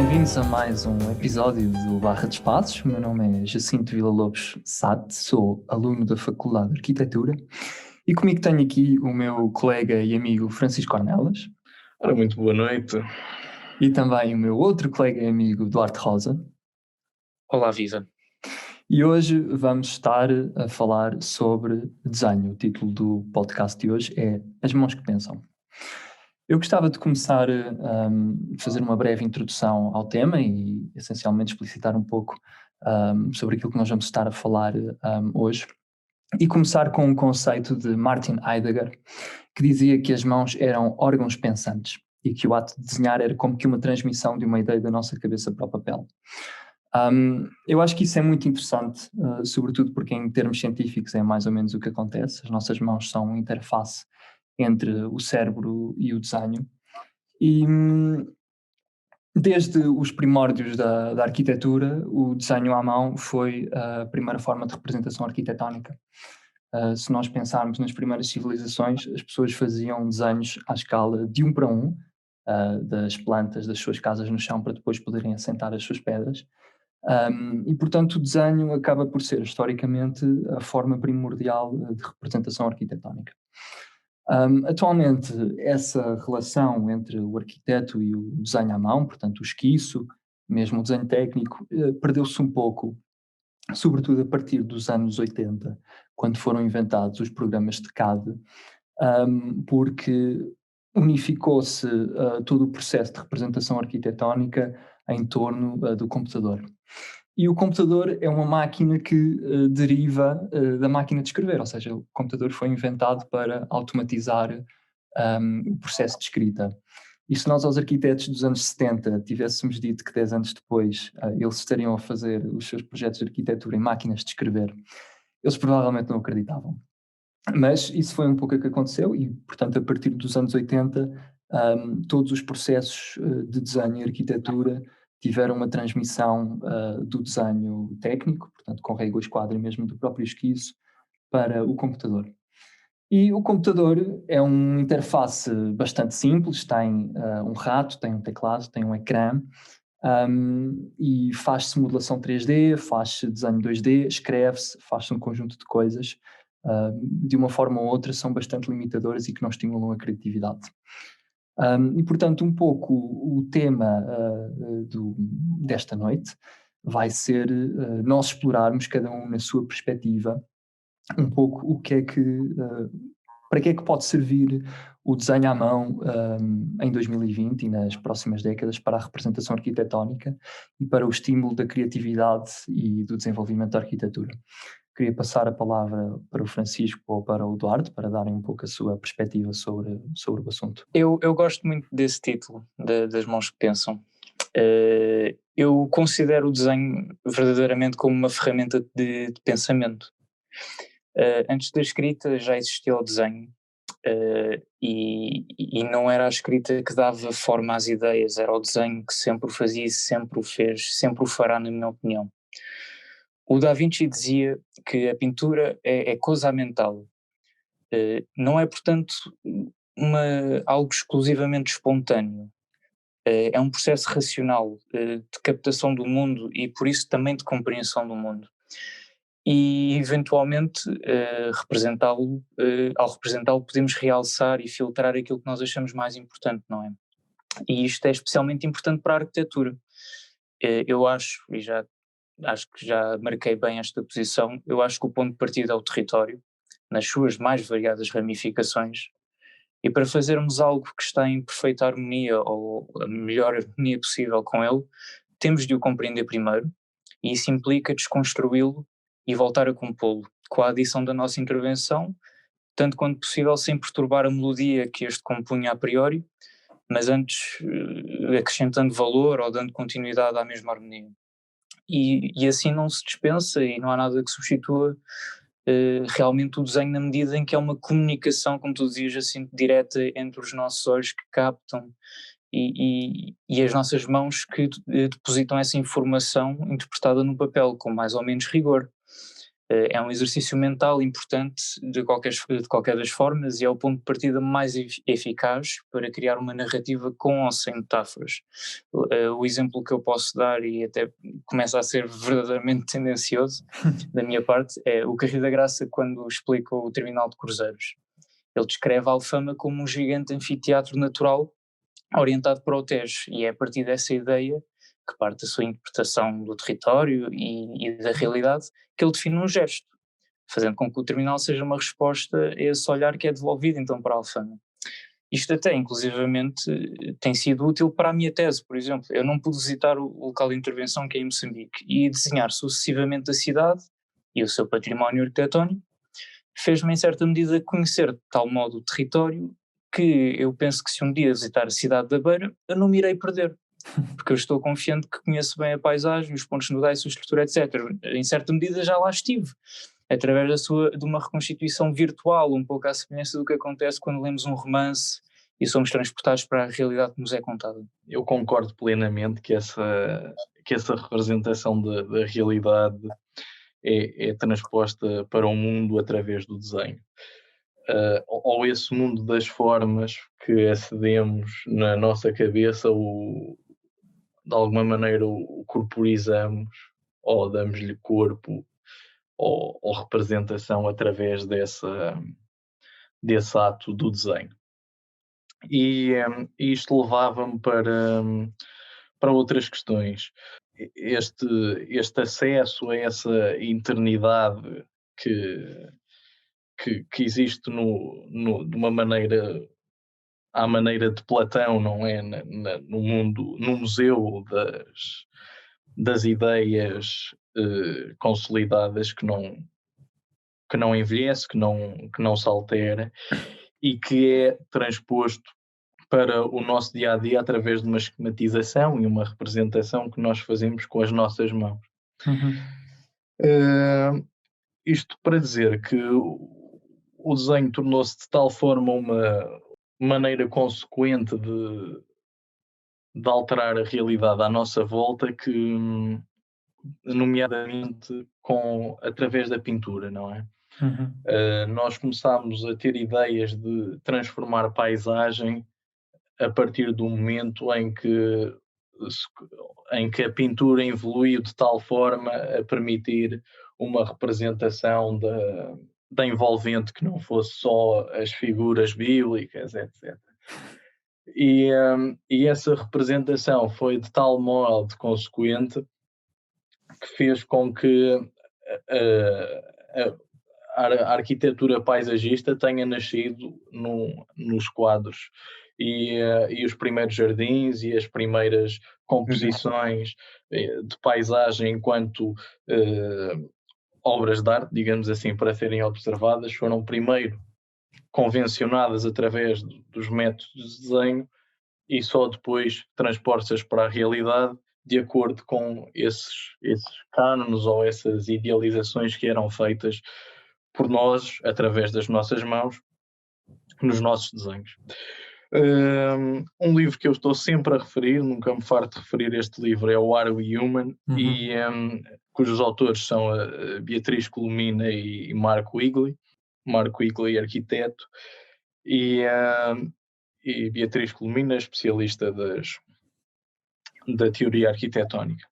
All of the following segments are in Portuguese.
Bem-vindos a mais um episódio do Barra de Espaços. O meu nome é Jacinto Villa-Lobos Sade, sou aluno da Faculdade de Arquitetura e comigo tenho aqui o meu colega e amigo Francisco Ornelas. Ora, muito boa noite. E também o meu outro colega e amigo Duarte Rosa. Olá, viva. E hoje vamos estar a falar sobre desenho. O título do podcast de hoje é As Mãos que Pensam. Eu gostava de começar a fazer uma breve introdução ao tema e essencialmente explicitar um pouco sobre aquilo que nós vamos estar a falar hoje. E começar com um conceito de Martin Heidegger, que dizia que as mãos eram órgãos pensantes e que o ato de desenhar era como que uma transmissão de uma ideia da nossa cabeça para o papel. Eu acho que isso é muito interessante, sobretudo porque em termos científicos é mais ou menos o que acontece. As nossas mãos são uma interface entre o cérebro e o desenho. E desde os primórdios da arquitetura, o desenho à mão foi a primeira forma de representação arquitetónica. Se nós pensarmos nas primeiras civilizações, as pessoas faziam desenhos à escala de 1 para 1, das plantas das suas casas no chão para depois poderem assentar as suas pedras. E, portanto, o desenho acaba por ser, historicamente, a forma primordial de representação arquitetónica. Atualmente, essa relação entre o arquiteto e o desenho à mão, portanto, o esquiço, mesmo o desenho técnico, perdeu-se um pouco, sobretudo a partir dos anos 80, quando foram inventados os programas de CAD, porque unificou-se todo o processo de representação arquitetónica em torno do computador. E o computador é uma máquina que deriva da máquina de escrever, ou seja, o computador foi inventado para automatizar o processo de escrita. E se nós aos arquitetos dos anos 70 tivéssemos dito que 10 anos depois eles estariam a fazer os seus projetos de arquitetura em máquinas de escrever, eles provavelmente não acreditavam. Mas isso foi um pouco o que aconteceu e, portanto, a partir dos anos 80, todos os processos de desenho e arquitetura tiveram uma transmissão do desenho técnico, portanto, com régua e esquadro e mesmo do próprio esquiço, para o computador. E o computador é uma interface bastante simples, tem um rato, tem um teclado, tem um ecrã, e faz-se modelação 3D, faz-se desenho 2D, escreve-se, faz-se um conjunto de coisas, de uma forma ou outra são bastante limitadoras e que não estimulam a criatividade. E, portanto, um pouco o tema desta noite vai ser nós explorarmos, cada um na sua perspectiva, um pouco o que é que, para que é que pode servir o desenho à mão em 2020 e nas próximas décadas para a representação arquitetónica e para o estímulo da criatividade e do desenvolvimento da arquitetura. Queria passar a palavra para o Francisco ou para o Duarte para darem um pouco a sua perspectiva sobre o assunto. Eu gosto muito desse título, das mãos que pensam. Eu considero o desenho verdadeiramente como uma ferramenta de pensamento. Antes da escrita já existia o desenho, e não era a escrita que dava forma às ideias, era o desenho que sempre o fazia, sempre o fez, sempre o fará, na minha opinião. O Da Vinci dizia que a pintura é coisa mental. Não é, portanto, algo exclusivamente espontâneo. É um processo racional de captação do mundo e, por isso, também de compreensão do mundo. E, eventualmente, ao representá-lo, podemos realçar e filtrar aquilo que nós achamos mais importante, não é? E isto é especialmente importante para a arquitetura. Eu acho, e acho que já marquei bem esta posição, eu acho que o ponto de partida é o território, nas suas mais variadas ramificações, e para fazermos algo que está em perfeita harmonia, ou a melhor harmonia possível com ele, temos de o compreender primeiro, e isso implica desconstruí-lo e voltar a compô-lo, com a adição da nossa intervenção, tanto quanto possível sem perturbar a melodia que este compunha a priori, mas antes acrescentando valor ou dando continuidade à mesma harmonia. E assim não se dispensa e não há nada que substitua realmente o desenho, na medida em que é uma comunicação, como tu dizias, assim, direta entre os nossos olhos que captam e as nossas mãos que depositam essa informação interpretada no papel com mais ou menos rigor. É um exercício mental importante de qualquer das formas e é o ponto de partida mais eficaz para criar uma narrativa com ou sem metáforas. O exemplo que eu posso dar, e até começa a ser verdadeiramente tendencioso da minha parte, é o Carris da Graça quando explica o terminal de cruzeiros. Ele descreve Alfama como um gigante anfiteatro natural orientado para o Tejo, e é a partir dessa ideia que parte da sua interpretação do território e da realidade que ele define um gesto, fazendo com que o terminal seja uma resposta a esse olhar que é devolvido então para a Alfama. Isto até, inclusivamente, tem sido útil para a minha tese, por exemplo. Eu não pude visitar o local de intervenção que é em Moçambique e desenhar sucessivamente a cidade e o seu património arquitetónico fez-me em certa medida conhecer de tal modo o território que eu penso que se um dia visitar a cidade da Beira eu não me irei perder, porque eu estou confiante que conheço bem a paisagem, os pontos nodais, a sua estrutura, etc. Em certa medida já lá estive, através de uma reconstituição virtual, um pouco à semelhança do que acontece quando lemos um romance e somos transportados para a realidade que nos é contada. Eu concordo plenamente que essa representação da realidade é transposta para o mundo através do desenho. Ou esse mundo das formas que acedemos na nossa cabeça, de alguma maneira o corporizamos, ou damos-lhe corpo, ou representação através desse ato do desenho. E isto levava-me para outras questões. Este acesso a essa eternidade que existe de uma maneira, à maneira de Platão, não é? No mundo, no museu das ideias consolidadas que não envelhece, que não se altera e que é transposto para o nosso dia-a-dia através de uma esquematização e uma representação que nós fazemos com as nossas mãos. Isto para dizer que o desenho tornou-se de tal forma uma maneira consequente de alterar a realidade à nossa volta que, nomeadamente através da pintura, não é? Nós começámos a ter ideias de transformar paisagem a partir do momento em que a pintura evoluiu de tal forma a permitir uma representação da envolvente que não fosse só as figuras bíblicas, etc. E essa representação foi de tal modo consequente que fez com que a arquitetura paisagista tenha nascido nos quadros e os primeiros jardins e as primeiras composições de paisagem enquanto obras de arte, digamos assim, para serem observadas, foram primeiro convencionadas através dos métodos de desenho e só depois transpostas para a realidade de acordo com esses cânones ou essas idealizações que eram feitas por nós, através das nossas mãos, nos nossos desenhos. Um livro que eu estou sempre a referir, nunca me farto de referir este livro, é o Are We Human? E cujos autores são a Beatriz Colomina e Marco Igli. Marco Igli, arquiteto, e Beatriz Colomina, especialista da teoria arquitetónica.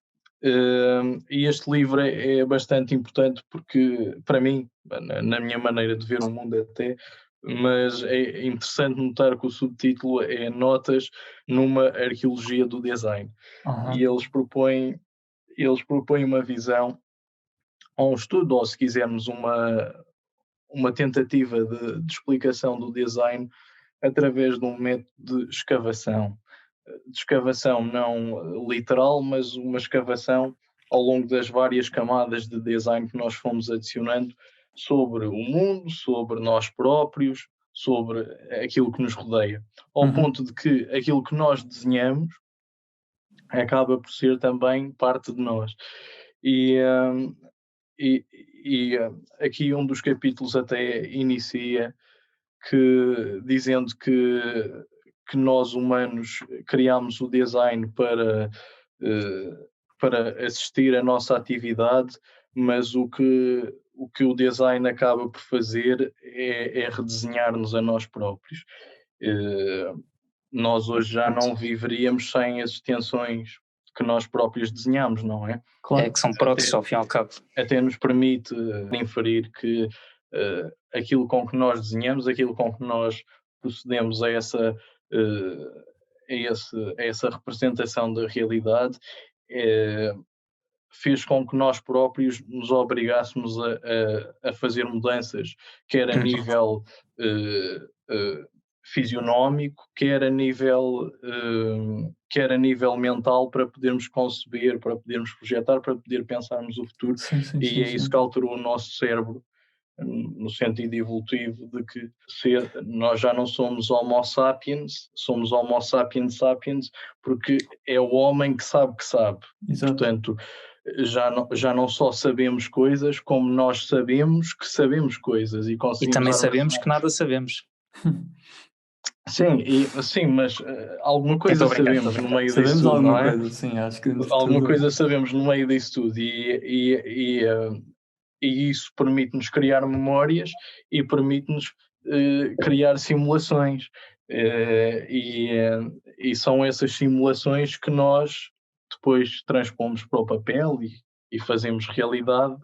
E este livro é bastante importante porque, para mim, na minha maneira de ver o mundo até, mas é interessante notar que o subtítulo é Notas numa Arqueologia do Design. E eles propõem uma visão, ou um estudo, ou se quisermos uma tentativa de explicação do design através de um método de escavação não literal, mas uma escavação ao longo das várias camadas de design que nós fomos adicionando sobre o mundo, sobre nós próprios, sobre aquilo que nos rodeia, ao ponto de que aquilo que nós desenhamos acaba por ser também parte de nós. E aqui um dos capítulos até inicia dizendo que nós humanos criámos o design para assistir à nossa atividade, mas o que o que o design acaba por fazer é redesenhar-nos a nós próprios. Nós hoje já não viveríamos sem as extensões que nós próprios desenhamos, não é? Claro. É que são próteses, ao fim e ao cabo. Até nos permite inferir que aquilo com que nós desenhamos, aquilo com que nós procedemos a essa representação da realidade, fez com que nós próprios nos obrigássemos a fazer mudanças, quer a nível fisionómico, quer a nível mental, para podermos conceber, para podermos projetar, para poder pensarmos o futuro. Sim, Isso que alterou o nosso cérebro, no sentido evolutivo de que nós já não somos Homo sapiens, somos Homo sapiens sapiens, porque é o homem que sabe que sabe. Exato. Portanto, já não só sabemos coisas, como nós sabemos que sabemos coisas. E também sabemos que nada sabemos. Sim, mas alguma coisa sabemos no meio disso tudo, não é? Coisa, sim, acho que alguma coisa sabemos no meio disso tudo, e isso permite-nos criar memórias e permite-nos criar simulações, e são essas simulações que nós depois transpomos para o papel e fazemos realidade.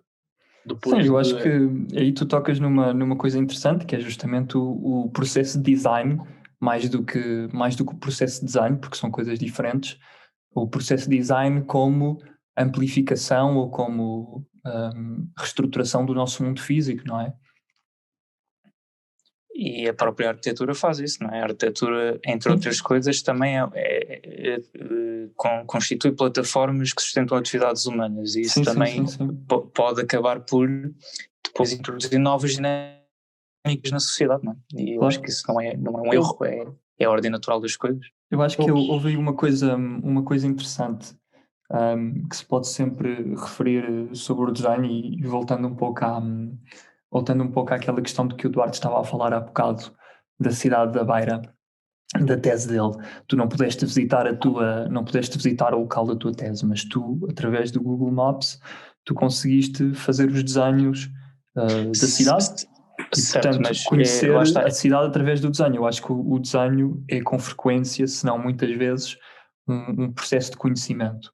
Sim, eu acho que aí tu tocas numa coisa interessante, que é justamente o processo de design, mais do que o processo de design, porque são coisas diferentes. O processo de design como amplificação ou como reestruturação do nosso mundo físico, não é? E a própria arquitetura faz isso, não é? A arquitetura, entre outras coisas, também constitui plataformas que sustentam atividades humanas, e isso também pode acabar por depois introduzir novas dinâmicas na sociedade, não é? E eu acho que isso não é um erro, é a ordem natural das coisas. Eu acho que houve aí uma coisa interessante que se pode sempre referir sobre o design, e voltando um pouco àquela questão de que o Duarte estava a falar há bocado, da cidade da Beira, da tese dele. Tu não pudeste visitar o local da tua tese, mas tu, através do Google Maps, tu conseguiste fazer os desenhos da cidade e, portanto, conhecer a cidade através do desenho. Eu acho que o desenho é, com frequência, se não muitas vezes, um processo de conhecimento.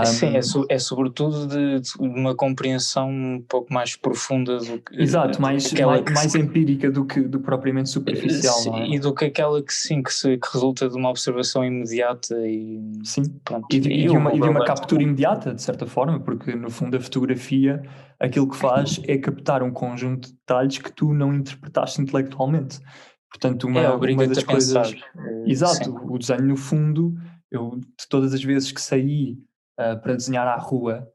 Sim, é sobretudo de uma compreensão um pouco mais profunda do que... Exato, mais empírica do que propriamente superficial, não é? E do que aquela que resulta de uma observação imediata e... Sim, pronto, e de uma captura imediata, de certa forma, porque no fundo a fotografia, aquilo que faz é captar um conjunto de detalhes que tu não interpretaste intelectualmente. Portanto, uma das coisas... Exato, sim. O desenho, no fundo, eu, de todas as vezes que saí para desenhar à rua,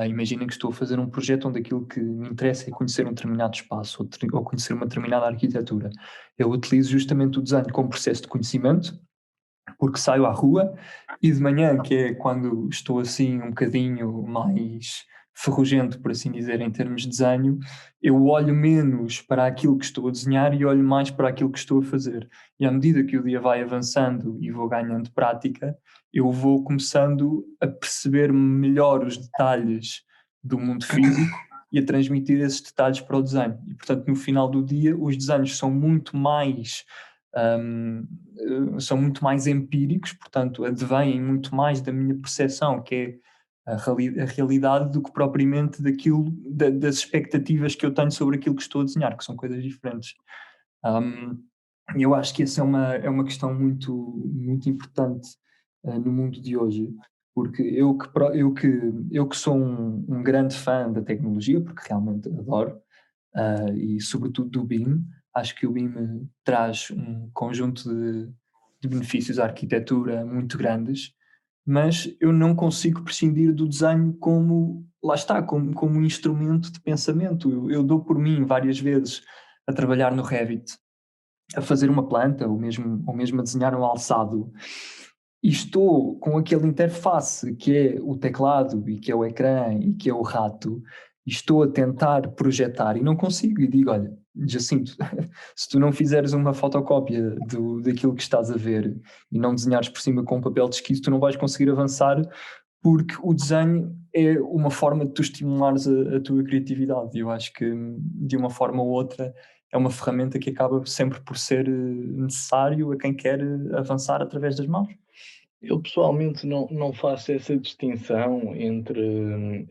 imagina que estou a fazer um projeto onde aquilo que me interessa é conhecer um determinado espaço ou conhecer uma determinada arquitetura. Eu utilizo justamente o desenho como processo de conhecimento, porque saio à rua e de manhã, que é quando estou assim um bocadinho mais ferrugento, por assim dizer, em termos de desenho, eu olho menos para aquilo que estou a desenhar e olho mais para aquilo que estou a fazer. E à medida que o dia vai avançando e vou ganhando prática, eu vou começando a perceber melhor os detalhes do mundo físico e a transmitir esses detalhes para o desenho. E, portanto, no final do dia, os desenhos são muito mais empíricos, portanto, advêm muito mais da minha percepção, que é a realidade, do que propriamente das expectativas que eu tenho sobre aquilo que estou a desenhar, que são coisas diferentes. Eu acho que essa é uma questão muito, muito importante no mundo de hoje, porque eu que sou um grande fã da tecnologia, porque realmente adoro, e sobretudo do BIM, acho que o BIM traz um conjunto de benefícios à arquitetura muito grandes, mas eu não consigo prescindir do desenho como um instrumento de pensamento. Eu dou por mim várias vezes a trabalhar no Revit, a fazer uma planta, ou mesmo a desenhar um alçado, e estou com aquele interface que é o teclado, e que é o ecrã, e que é o rato, e estou a tentar projetar e não consigo, e digo, olha, Jacinto, se tu não fizeres uma fotocópia daquilo que estás a ver e não desenhares por cima com um papel de esquizo, tu não vais conseguir avançar porque o desenho é uma forma de tu estimulares a tua criatividade, e eu acho que de uma forma ou outra é uma ferramenta que acaba sempre por ser necessário a quem quer avançar através das mãos. Eu pessoalmente não faço essa distinção entre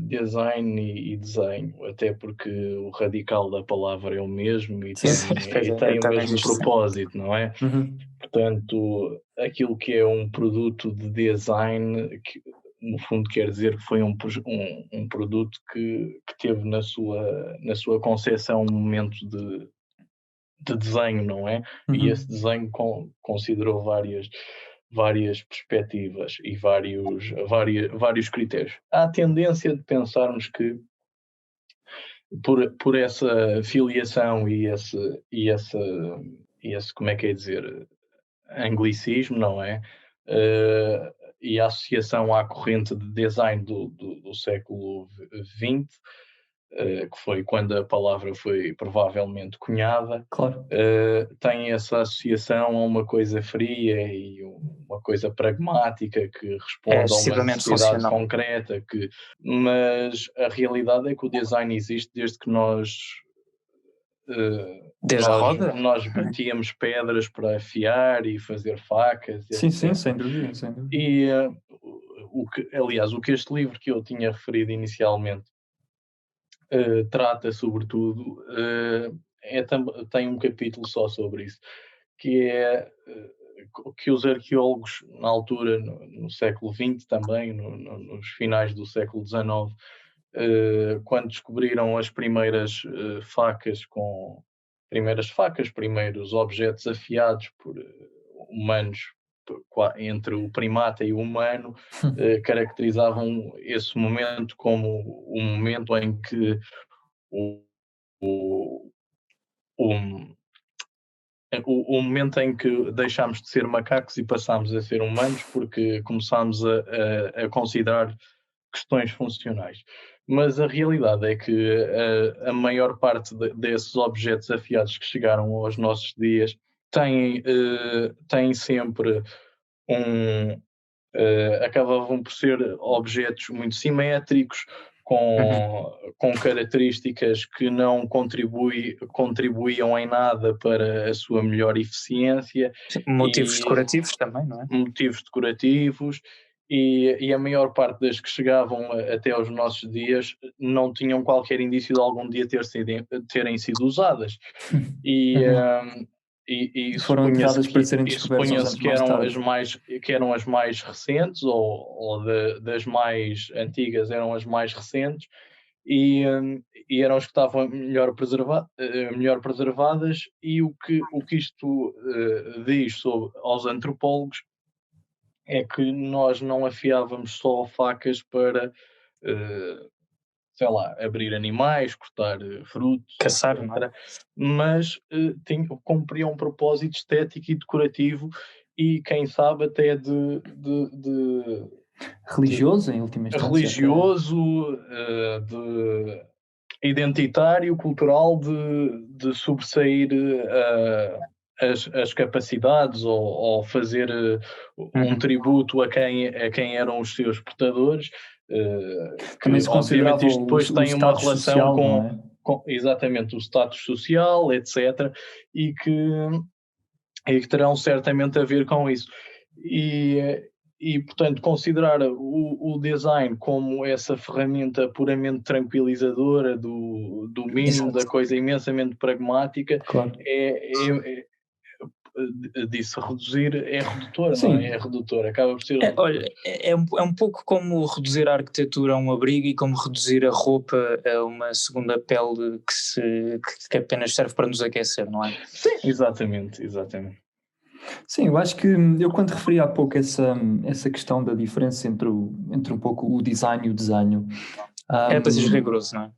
design e desenho, até porque o radical da palavra é o mesmo e Sim, tem o também mesmo existe. propósito, não é? Uhum. Portanto, aquilo que é um produto de design, que no fundo quer dizer que foi um produto que teve na sua concepção um momento de desenho, não é? E Uhum. esse desenho considerou várias perspectivas e vários critérios. Há a tendência de pensarmos que por essa filiação e esse, como é que é dizer, anglicismo, não é? E a associação à corrente de design do século XX, que foi quando a palavra foi provavelmente cunhada, Claro. tem essa associação a uma coisa fria e uma coisa pragmática que responde a uma excessivamente necessidade funcional. concreta, mas a realidade é que o design existe desde que Desde a roda? nós batíamos pedras para afiar e fazer facas, Sim, sim, etc. sem dúvida, sem dúvida. E, aliás, o que este livro que eu tinha referido inicialmente trata, sobretudo, tem um capítulo só sobre isso, que é que os arqueólogos, na altura, no século XX também, nos finais do século XIX, quando descobriram as primeiras primeiros objetos afiados por humanos, entre o primata e o humano, caracterizavam esse momento como o momento em que o, o, o, o momento em que deixámos de ser macacos e passámos a ser humanos, porque começámos a considerar questões funcionais. Mas a realidade é que a maior parte desses objetos afiados que chegaram aos nossos dias têm sempre acabavam por ser objetos muito simétricos, com características que não contribuíam em nada para a sua melhor eficiência. Motivos E decorativos também, não é? motivos decorativos, e a maior parte das que chegavam até aos nossos dias não tinham qualquer indício de algum dia terem sido usadas. E, Uhum. e Foram enterradas para serem e descobertas uns supunha-se anos mais tarde. que eram as mais recentes, ou das mais antigas eram as mais recentes, e, e eram as que estavam melhor preservadas, e o que isto diz aos antropólogos é que nós não afiávamos só facas para, sei lá, abrir animais, cortar frutos, Caçar, não é? etc., mas cumpriam um propósito estético e decorativo, e quem sabe até Religioso, em última de instância, até. religioso, de identitário, cultural, de sobressair as capacidades, ou fazer um tributo a quem eram os seus portadores, Também que se obviamente considerava isto depois o tem uma status relação social, não é? com exatamente o status social, etc., e que terão certamente a ver com isso. E portanto, considerar o design como essa ferramenta puramente tranquilizadora do mínimo, da Exato. coisa imensamente pragmática, Claro. disse reduzir, é redutor, não é? É Sim, redutor, acaba por ser redutor. Olha, é um pouco como reduzir a arquitetura a um abrigo e como reduzir a roupa a uma segunda pele que apenas serve para nos aquecer, não é? Sim, exatamente. sim, eu acho que eu quando referi há pouco essa questão da diferença entre um pouco o design e o desenho. É para ser hum, rigoroso, não é?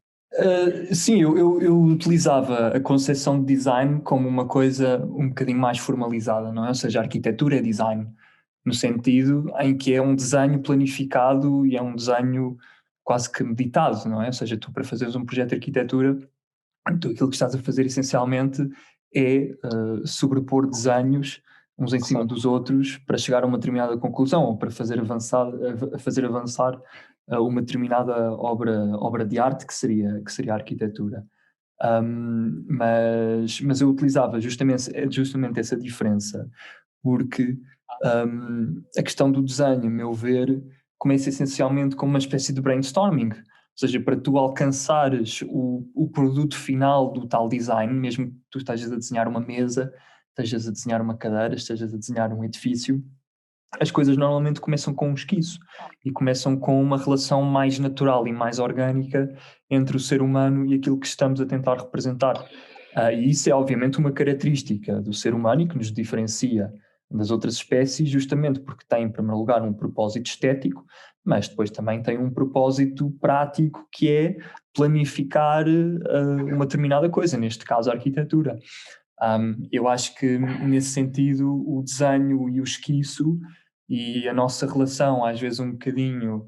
Sim, eu utilizava a concepção de design como uma coisa um bocadinho mais formalizada, não é? Ou seja, a arquitetura é design, no sentido em que é um desenho planificado e é um desenho quase que meditado, não é? Ou seja, tu para fazeres um projeto de arquitetura, tu aquilo que estás a fazer essencialmente é sobrepor desenhos uns em cima dos outros para chegar a uma determinada conclusão ou para fazer avançar uma determinada obra de arte que seria a arquitetura. Mas eu utilizava justamente essa diferença, porque a questão do desenho, a meu ver, começa essencialmente como uma espécie de brainstorming, ou seja, para tu alcançares o produto final do tal design, mesmo que tu estejas a desenhar uma mesa, estejas a desenhar uma cadeira, estejas a desenhar um edifício, as coisas normalmente começam com um esquiço e começam com uma relação mais natural e mais orgânica entre o ser humano e aquilo que estamos a tentar representar. E isso é obviamente uma característica do ser humano e que nos diferencia das outras espécies, justamente porque tem, em primeiro lugar, um propósito estético, mas depois também tem um propósito prático, que é planificar uma determinada coisa, neste caso a arquitetura. Eu acho que nesse sentido o desenho e o esquiço e a nossa relação às vezes um bocadinho,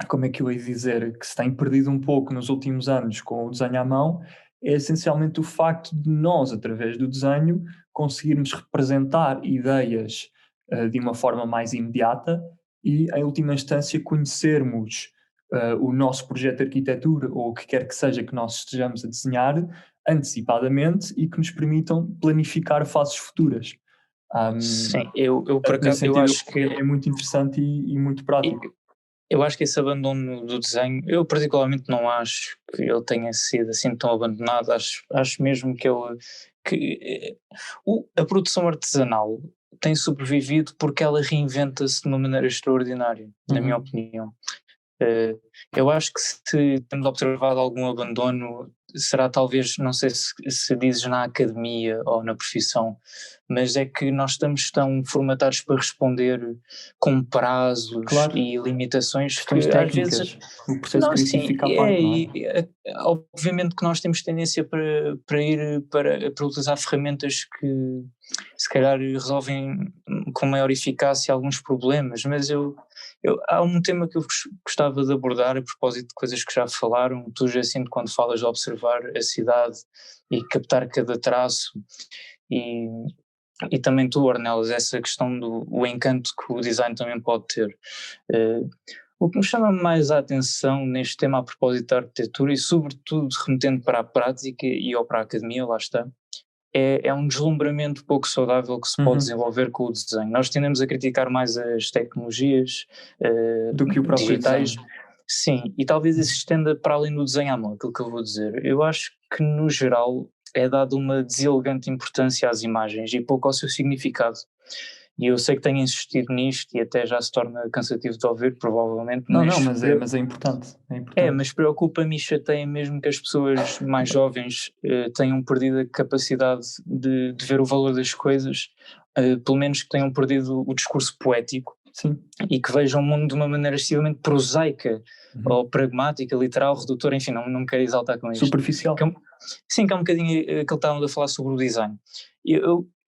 como é que eu ia dizer, que se tem perdido um pouco nos últimos anos com o desenho à mão, é essencialmente o facto de nós, através do desenho, conseguirmos representar ideias de uma forma mais imediata e, em última instância, conhecermos o nosso projeto de arquitetura ou o que quer que seja que nós estejamos a desenhar antecipadamente e que nos permitam planificar fases futuras. Sim, eu por Nesse acaso eu sentido, acho que é muito interessante e muito prático. eu acho que esse abandono do desenho, eu particularmente não acho que ele tenha sido assim tão abandonado. Acho mesmo que a produção artesanal tem sobrevivido porque ela reinventa-se de uma maneira extraordinária, na minha opinião. Eu acho que se temos observado algum abandono, será talvez, não sei se dizes na academia ou na profissão, mas é que nós estamos tão formatados para responder com prazos Claro. e limitações Questões que às técnicas, vezes o processo não, criativo sim, fica à parte, não é? obviamente que nós temos tendência para ir para utilizar ferramentas que se calhar resolvem com maior eficácia alguns problemas, mas há um tema que eu gostava de abordar a propósito de coisas que já falaram, tu Jacinto, quando falas de observar a cidade e captar cada traço, e também tu, Ornelas, essa questão do o encanto que o design também pode ter. O que me chama mais a atenção neste tema a propósito da arquitetura e sobretudo remetendo para a prática ou para a academia, lá está, é um deslumbramento pouco saudável que se pode desenvolver com o desenho. Nós tendemos a criticar mais as tecnologias Do que o próprio digitais. desenho. Sim, e talvez isso se estenda para além do desenho à mão, aquilo que eu vou dizer. Eu acho que no geral é dada uma deselegante importância às imagens e pouco ao seu significado. E eu sei que tenho insistido nisto e até já se torna cansativo de ouvir, provavelmente. Mas é importante. Mas preocupa-me e chateia mesmo que as pessoas mais jovens tenham perdido a capacidade de ver o valor das coisas, pelo menos que tenham perdido o discurso poético. Sim. E que vejam o mundo de uma maneira excessivamente prosaica ou pragmática, literal, redutora, enfim, não me quero exaltar com isto. Superficial. Sim, que é um bocadinho aquilo que estávamos a falar sobre o design.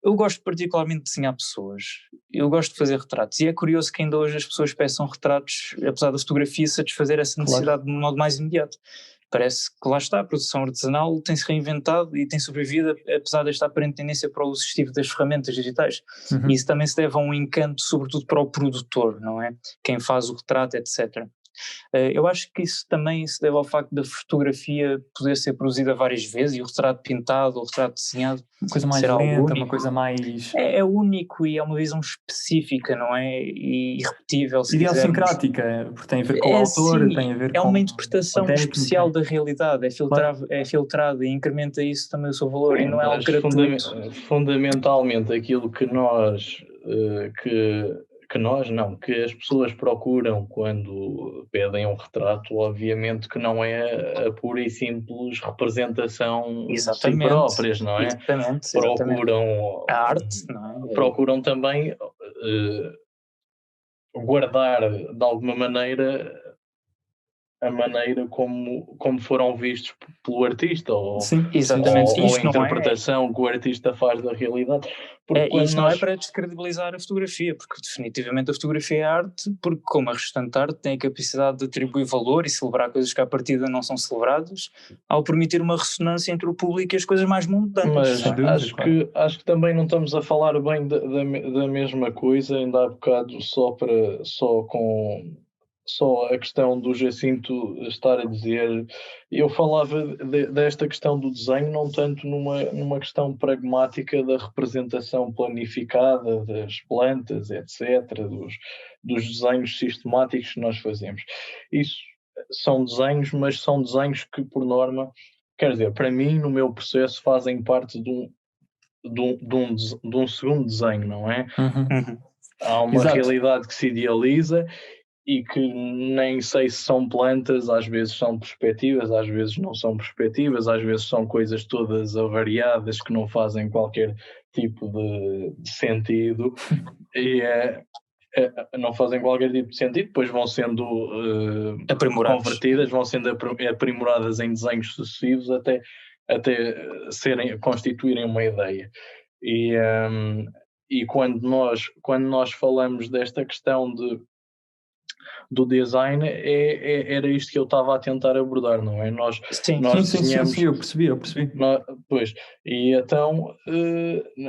Eu gosto particularmente de desenhar pessoas, eu gosto de fazer retratos e é curioso que ainda hoje as pessoas peçam retratos, apesar da fotografia satisfazer essa necessidade de um modo mais imediato. Parece que lá está, a produção artesanal tem-se reinventado e tem sobrevivido apesar desta aparente tendência para o uso excessivo das ferramentas digitais. E isso também se deve a um encanto sobretudo para o produtor, não é? Quem faz o retrato, etc. Eu acho que isso também se deve ao facto da fotografia poder ser produzida várias vezes e o retrato pintado ou o retrato desenhado uma coisa mais lenta, uma coisa mais... É único e é uma visão específica, não é? E irrepetível, se idiosincrática, porque tem a ver com o autor, sim, tem a ver com... É uma interpretação especial da realidade, Claro. é filtrada e incrementa isso também o seu valor e não é algo gratuito. Fundamentalmente aquilo que nós... que as pessoas procuram quando pedem um retrato, obviamente que não é a pura e simples representação de si próprias, não é? Exatamente. Procuram a arte, não é? Procuram também guardar de alguma maneira a maneira como foram vistos pelo artista, ou, Sim, Exatamente. ou a Isto não é, interpretação que o artista faz da realidade. Porque quando isto não é nós... para descredibilizar a fotografia, porque definitivamente a fotografia é arte, porque como a restante arte tem a capacidade de atribuir valor e celebrar coisas que à partida não são celebradas, ao permitir uma ressonância entre o público e as coisas mais mundanas. Mas sem dúvida, acho claro. que também não estamos a falar bem da mesma coisa, ainda há bocado só a questão do Jacinto estar a dizer. Eu falava desta questão do desenho não tanto numa questão pragmática da representação planificada das plantas, etc., dos desenhos sistemáticos que nós fazemos. Isso são desenhos, mas são desenhos que, por norma, quer dizer, para mim, no meu processo, fazem parte de um segundo desenho, não é? Uhum. Há uma Exato. realidade que se idealiza e que nem sei se são plantas, às vezes são perspectivas, às vezes não são perspectivas, às vezes são coisas todas avariadas que não fazem qualquer tipo de sentido e não fazem qualquer tipo de sentido, depois vão sendo convertidas, vão sendo aprimoradas em desenhos sucessivos até constituírem uma ideia. E quando nós falamos desta questão do design, era isto que eu estava a tentar abordar, não é? Nós desenhamos... Sim, eu percebi. Pois, e então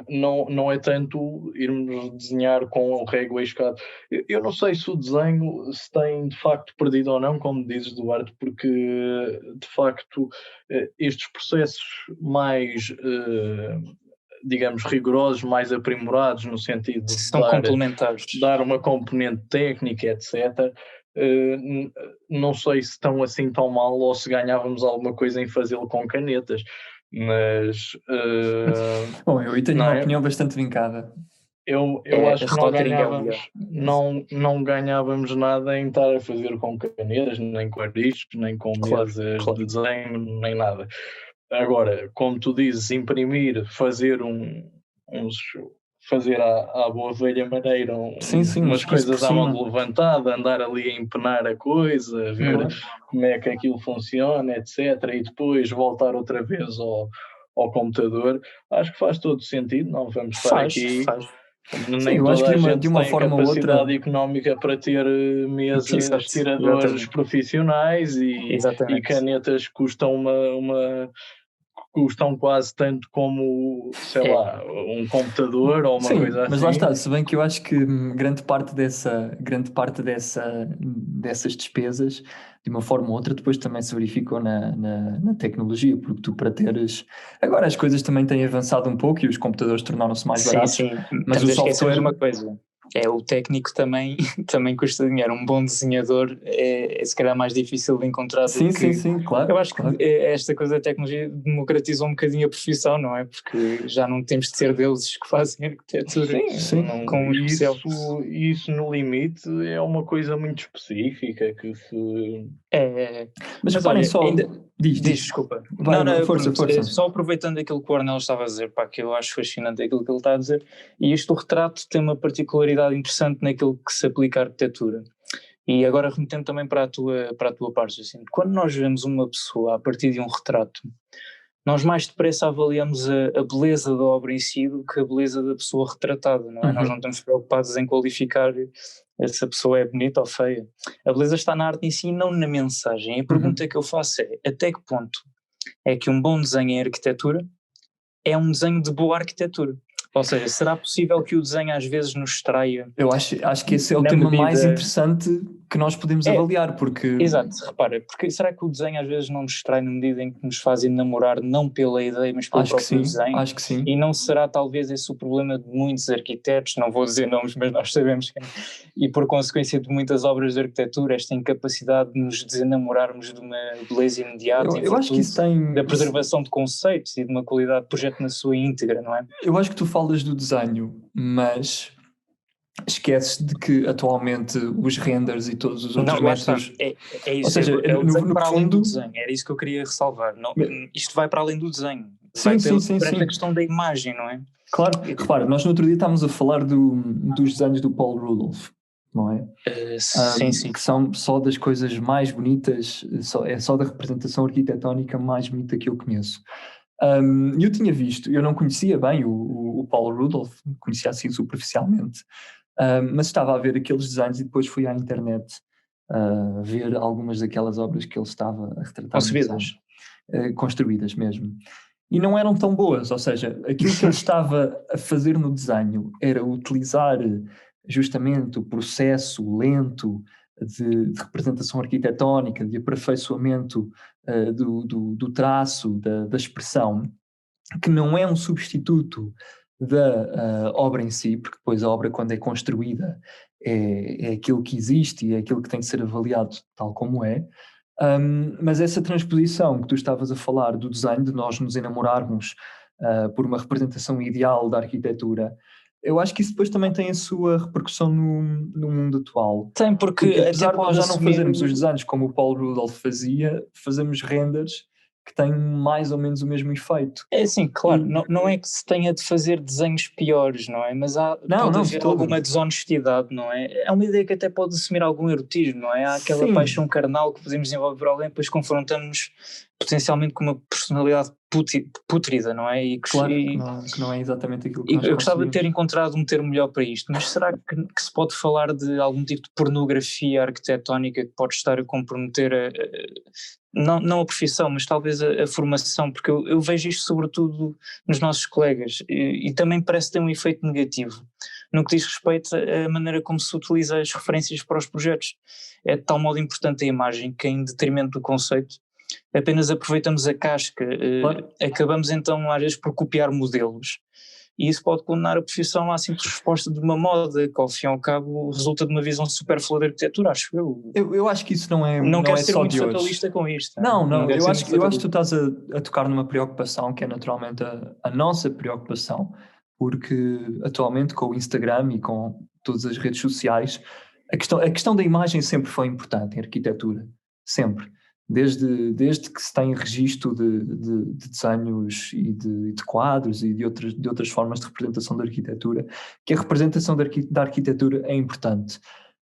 não é tanto irmos desenhar com o régua e escada. Eu não sei se o desenho se tem de facto perdido ou não, como dizes, Duarte, porque de facto estes processos mais... digamos, rigorosos, mais aprimorados, no sentido de dar uma componente técnica, etc., não sei se estão assim tão mal ou se ganhávamos alguma coisa em fazê-lo com canetas, mas... Bom, eu tenho uma opinião bastante vincada. Eu acho que não ganhávamos nada em estar a fazer com canetas, nem com ariscos, nem com mesas de desenho, nem nada. Agora, como tu dizes, imprimir, fazer fazer à boa velha maneira umas coisas à mão levantada, andar ali a empenar a coisa, ver como é que aquilo funciona, etc., e depois voltar outra vez ao computador, acho que faz todo sentido. Não vamos estar aqui... Nem eu acho que de uma forma ou outra económica para ter mesas, tiradores profissionais e canetas que custam quase tanto como, sei lá, um computador ou uma coisa assim. Mas lá está, se bem que eu acho que grande parte dessas despesas, de uma forma ou outra, depois também se verificou na tecnologia, porque tu para teres... Agora as coisas também têm avançado um pouco e os computadores tornaram-se mais baratos. Sim, mas o software... uma coisa. O técnico também custa dinheiro. Um bom desenhador é se calhar mais difícil de encontrar. Sim, claro. Eu acho que esta coisa da tecnologia democratizou um bocadinho a profissão, não é? Porque já não temos de ser deuses que fazem arquitetura. Com isso no limite é uma coisa muito específica que se... Mas reparem só... Diz, desculpa. Força. Só aproveitando aquilo que o Ornel estava a dizer, que eu acho fascinante aquilo que ele está a dizer, e este retrato tem uma particularidade interessante naquilo que se aplica à arquitetura. E agora remetendo também para a tua parte, assim, quando nós vemos uma pessoa a partir de um retrato, nós mais depressa avaliamos a beleza da obra em si do que a beleza da pessoa retratada, não é? Nós não estamos preocupados em qualificar se a pessoa é bonita ou feia. A beleza está na arte em si e não na mensagem. A pergunta que eu faço é, até que ponto é que um bom desenho em arquitetura é um desenho de boa arquitetura? Ou seja, será possível que o desenho às vezes nos extraia? Eu acho que esse é o tema mais interessante que nós podemos avaliar, porque... Exato, repara, porque será que o desenho às vezes não nos extrai na medida em que nos faz enamorar não pela ideia, mas pelo próprio desenho? Acho que sim. E não será talvez esse o problema de muitos arquitetos, não vou dizer nomes, mas nós sabemos que... E por consequência de muitas obras de arquitetura, esta incapacidade de nos desenamorarmos de uma beleza imediata, eu acho que isso tem... da preservação de conceitos e de uma qualidade de projeto na sua íntegra, não é? Eu acho que tu falas do desenho, mas esqueces de que atualmente os renders e todos os outros métodos... É isso, ou seja, no para além do desenho, era isso que eu queria ressalvar. Não, isto vai para além do desenho. Sim. Esta questão da imagem, não é? Claro, repara, nós no outro dia estávamos a falar dos desenhos do Paul Rudolph. não é? Sim. Que são só das coisas mais bonitas, é só da representação arquitetónica mais bonita que eu conheço. Eu tinha visto, eu não conhecia bem o Paul Rudolph, conhecia assim superficialmente, mas estava a ver aqueles desenhos e depois fui à internet ver algumas daquelas obras que ele estava a retratar. Concebidas. Construídas mesmo. E não eram tão boas, ou seja, aquilo que ele estava a fazer no desenho era utilizar justamente o processo lento de representação arquitetónica, de aperfeiçoamento do traço, da expressão, que não é um substituto da obra em si, porque depois a obra, quando é construída, é aquilo que existe e é aquilo que tem de ser avaliado tal como é. Mas essa transposição que tu estavas a falar do desenho, de nós nos enamorarmos por uma representação ideal da arquitetura, eu acho que isso depois também tem a sua repercussão no mundo atual. Tem, porque apesar até de nós já não assumir... fazermos os desenhos como o Paul Rudolph fazia, fazemos renders que têm mais ou menos o mesmo efeito. É assim, claro, não é que se tenha de fazer desenhos piores, não é? Mas pode haver alguma desonestidade, não é? É uma ideia que até pode assumir algum erotismo, não é? Há aquela paixão carnal que podemos desenvolver por alguém, depois confrontamos potencialmente com uma personalidade pútrida, não é? Claro, que não é exatamente aquilo que nós Eu gostava de ter encontrado um termo melhor para isto, mas será que se pode falar de algum tipo de pornografia arquitetónica que pode estar a comprometer não a profissão, mas talvez a formação, porque eu vejo isto sobretudo nos nossos colegas e também parece ter um efeito negativo no que diz respeito à maneira como se utiliza as referências para os projetos. É de tal modo importante a imagem que, em detrimento do conceito, apenas aproveitamos a casca, acabamos então às vezes por copiar modelos. E isso pode condenar a profissão à simples resposta de uma moda, que ao fim e ao cabo resulta de uma visão superflua da arquitetura, acho eu. Eu acho que isso não é Não quero é ser só muito de hoje. fatalista com isto. Não, eu acho que tu estás a tocar numa preocupação que é naturalmente a nossa preocupação, porque atualmente com o Instagram e com todas as redes sociais, a questão da imagem sempre foi importante em arquitetura, sempre. Desde que se tem registro de desenhos e de quadros e de outras formas de representação da arquitetura, que a representação da arquitetura é importante.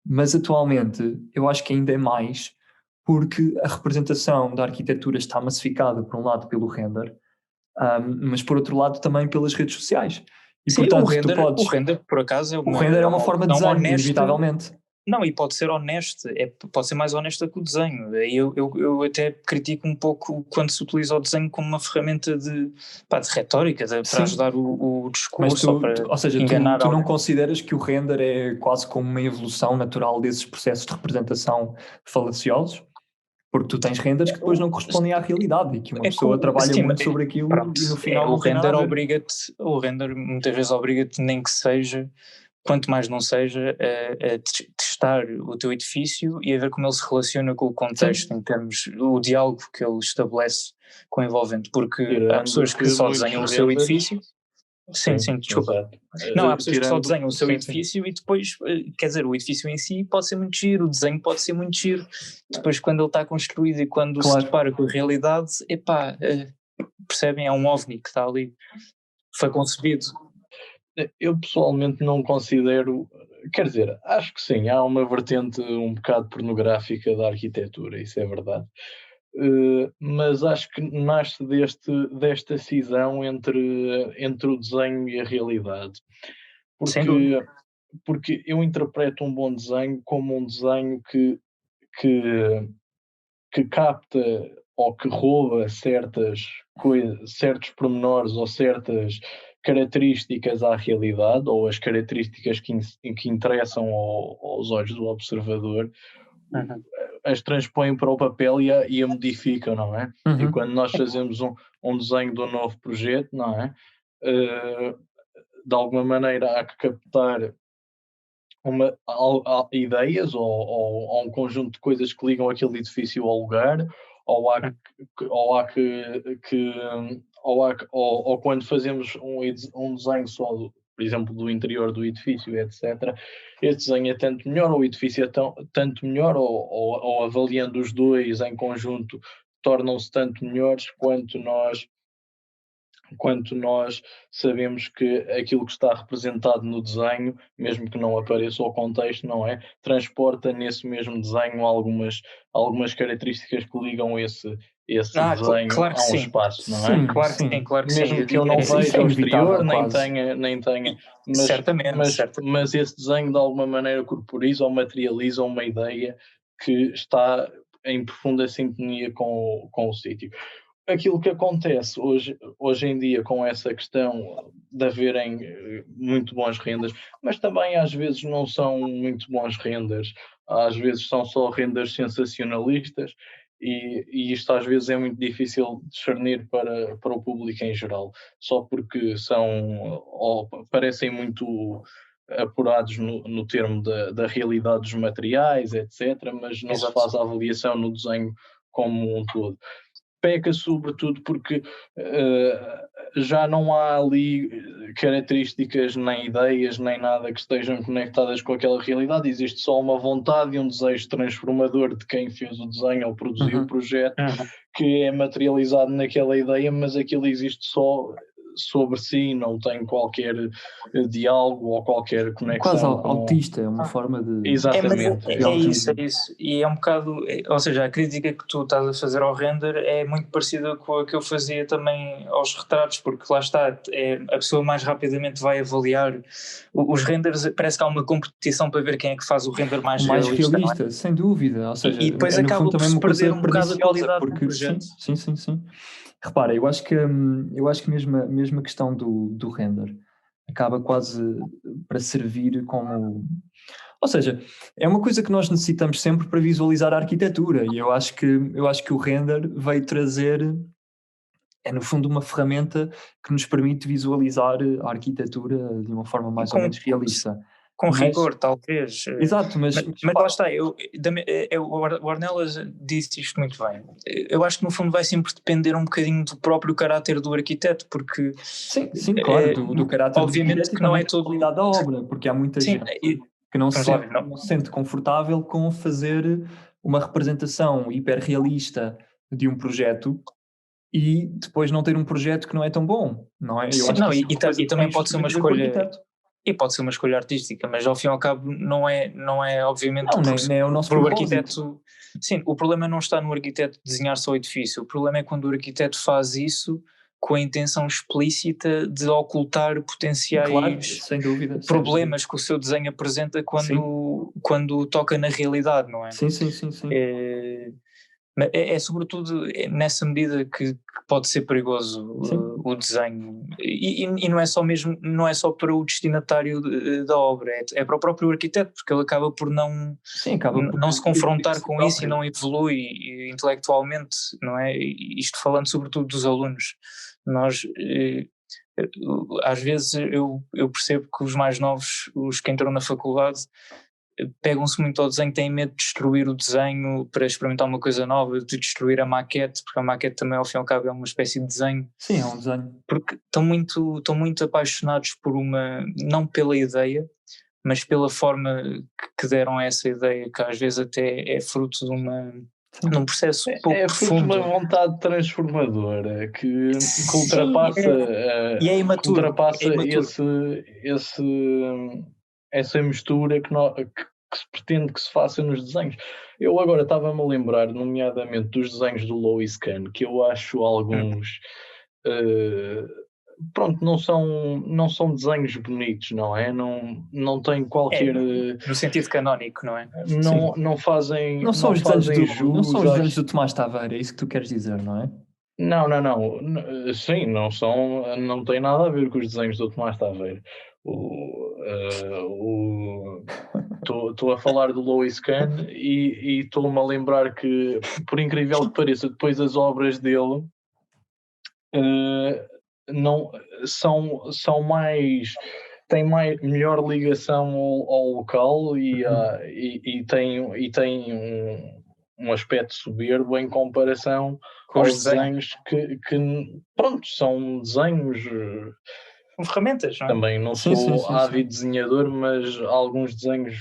Mas atualmente eu acho que ainda é mais, porque a representação da arquitetura está massificada, por um lado, pelo render, mas por outro lado também pelas redes sociais. E sim, portanto, o render, por acaso, o render é uma forma de desenho, inevitavelmente. Não, e pode ser honesta, pode ser mais honesta que o desenho. Eu até critico um pouco quando se utiliza o desenho como uma ferramenta de retórica, para ajudar o discurso. Ou seja, tu não consideras que o render é quase como uma evolução natural desses processos de representação falaciosos? Porque tu tens renders que depois não correspondem à realidade e que uma pessoa trabalha muito sobre aquilo e no final não tem nada a ver. O render muitas vezes obriga-te, nem que seja, quanto mais não seja, a testar o teu edifício e a ver como ele se relaciona com o contexto. Sim. Em termos do diálogo que ele estabelece com o envolvente, porque há pessoas que só desenham o seu edifício. Sim, desculpa. Não, há pessoas que só desenham o seu edifício e depois, quer dizer, o edifício em si pode ser muito giro, o desenho pode ser muito giro, depois quando ele está construído e quando se depara com a realidade, percebem, é um ovni que está ali, foi concebido. Eu pessoalmente não considero, quer dizer, acho que sim, há uma vertente um bocado pornográfica da arquitetura, isso é verdade. Mas acho que nasce desta cisão entre o desenho e a realidade. Porque eu interpreto um bom desenho como um desenho que capta ou que rouba certas coisas, certos pormenores ou certas características à realidade, ou as características que interessam aos olhos do observador, as transpõem para o papel e a modificam, não é? E quando nós fazemos um desenho de um novo projeto, não é? De alguma maneira há que captar ideias ou um conjunto de coisas que ligam aquele edifício ao lugar, ou quando fazemos um desenho só, por exemplo, do interior do edifício, etc. Este desenho é tanto melhor, ou o edifício é tanto melhor, ou avaliando os dois em conjunto, tornam-se tanto melhores quanto nós quanto nós sabemos que aquilo que está representado no desenho, mesmo que não apareça ao contexto, não é? Transporta nesse mesmo desenho algumas características que ligam esse desenho claro que a um sim. espaço, não é? Sim, Claro que sim, sim. claro que sim. Mesmo que eu não Isso veja é ao exterior, inevitável, quase. nem tenha, Certamente, certamente. mas esse desenho de alguma maneira corporiza ou materializa uma ideia que está em profunda sintonia com o sítio. Aquilo que acontece hoje em dia com essa questão de haverem muito bons renders, mas também às vezes não são muito bons renders, às vezes são só renders sensacionalistas, e isto às vezes é muito difícil discernir para o público em geral, só porque parecem muito apurados no termo da realidade dos materiais, etc., mas não se Exato. faz a avaliação no desenho como um todo. Peca sobretudo porque já não há ali características, nem ideias, nem nada que estejam conectadas com aquela realidade. Existe só uma vontade e um desejo transformador de quem fez o desenho ou produziu o projeto, que é materializado naquela ideia, mas aquilo existe só sobre si, não tem qualquer diálogo ou qualquer Quase conexão com... autista, é uma forma de... Exatamente. É isso. E é um bocado, ou seja, a crítica que tu estás a fazer ao render é muito parecida com a que eu fazia também aos retratos, porque lá está, a pessoa mais rapidamente vai avaliar os renders, parece que há uma competição para ver quem é que faz o render mais realista, não é? sem dúvida, ou seja, E depois no acaba fundo por também se uma perder coisa um bocado a perniciosa, qualidade do porque projeto. sim. Repara, eu acho que mesmo a questão do render acaba quase para servir como... Ou seja, é uma coisa que nós necessitamos sempre para visualizar a arquitetura, e eu acho que o render veio trazer, no fundo, uma ferramenta que nos permite visualizar a arquitetura de uma forma mais ou menos realista. Com Mas- rigor, talvez. Exato, mas lá está, o Ornelas disse isto muito bem. Eu acho que no fundo vai sempre depender um bocadinho do próprio caráter do arquiteto, porque... Sim, claro, do caráter obviamente do arquiteto, que não é da todo... qualidade da obra, porque há muita Sim, gente que não se vamos lá ver, não se sente confortável com fazer uma representação hiperrealista de um projeto e depois não ter um projeto que não é tão bom, não é? Eu Sim, acho não, que isso é uma coisa e que também tem pode ser uma muito a ver com o escolha... arquiteto. E pode ser uma escolha artística, mas ao fim e ao cabo não é obviamente... Não, nem é o nosso para o propósito. arquiteto... Sim, o problema não está no arquiteto desenhar só o edifício, o problema é quando o arquiteto faz isso com a intenção explícita de ocultar potenciais Claro, sem dúvida. problemas que o seu desenho apresenta quando toca na realidade, não é? Sim. É sobretudo nessa medida que pode ser perigoso o desenho, e não é só mesmo, não é só para o destinatário da obra, é para o próprio arquiteto, porque ele acaba por não se confrontar com isso e não evolui intelectualmente, não é? Isto falando sobretudo dos alunos. Nós às vezes eu percebo que os mais novos, os que entram na faculdade, pegam-se muito ao desenho, têm medo de destruir o desenho para experimentar uma coisa nova, de destruir a maquete, porque a maquete também ao fim e ao cabo é uma espécie de desenho. Sim, é um desenho. Porque estão muito apaixonados não pela ideia, mas pela forma que deram a essa ideia, que às vezes até é fruto de num processo pouco profundo. É uma vontade transformadora que ultrapassa, e é imaturo, essa mistura que se pretende que se faça nos desenhos. Eu agora estava-me a lembrar, nomeadamente, dos desenhos do Lois Kahn, que eu acho alguns... pronto, não são desenhos bonitos, não é? Não tem qualquer... no sentido canónico, não é? Não fazem Não são os desenhos jus do Tomás Taveira, é isso que tu queres dizer, não é? Não. Sim, não tem nada a ver com os desenhos do Tomás Taveira. Estou a falar do Lois Kahn e estou-me a lembrar que, por incrível que pareça, depois as obras dele não são mais... têm melhor ligação ao local e têm um aspecto soberbo em comparação Com aos desenhos que pronto, são desenhos... com ferramentas, não é? Também não sou ávido desenhador, mas alguns desenhos